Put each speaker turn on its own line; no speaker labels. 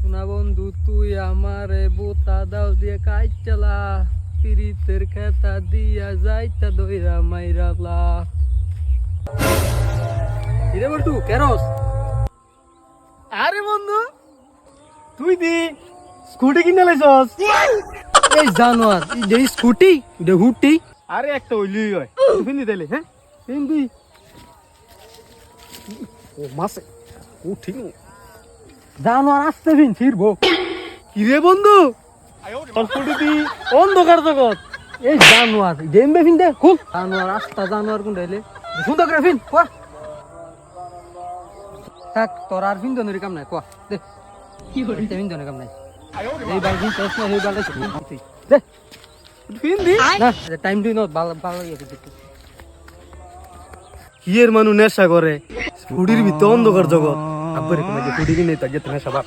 সোনা বন্ধু তুই আমারে বোতা দাও দিয়ে কাজ চালা পিরিতের খেতা দিয়া যাইতা দইরা মাইরালা ইরে বল্টু কেরস
আরে বন্ধু তুই দি স্কুটি কিনে লাইছস
এই জানোয়ার এটা স্কুটি এটা হুটি
আরে একটা ওইলি হয় তুই কিনে দিলে হ্যাঁ
হিন্দি
ও মাসে ও ঠিক
জানোয়ার আসতে ফিন ফিরবো
কি রে বন্ধু তোর স্কুটি দি অন্ধকার জগৎ
এই জানোয়ার ডেমবে ফিন দে খুব জানোয়ার রাস্তা জানোয়ার কোন ডাইলে সুন্দর করে ফিন কোয়া থাক তোর আর ফিন দনের কাম নাই কোয়া দে কি করে ফিন দনের কাম নাই এই বাল ফিন তেস না এই বাল তুই দে
ফিন দি
না টাইম দিন বাল বাল ইয়ে করতে
কি এর মানু নেশা করে স্কুটির ভিতর অন্ধকার জগৎ আব্বারে কোন যে স্কুটি কিনে তা যেতে নেশা বাপ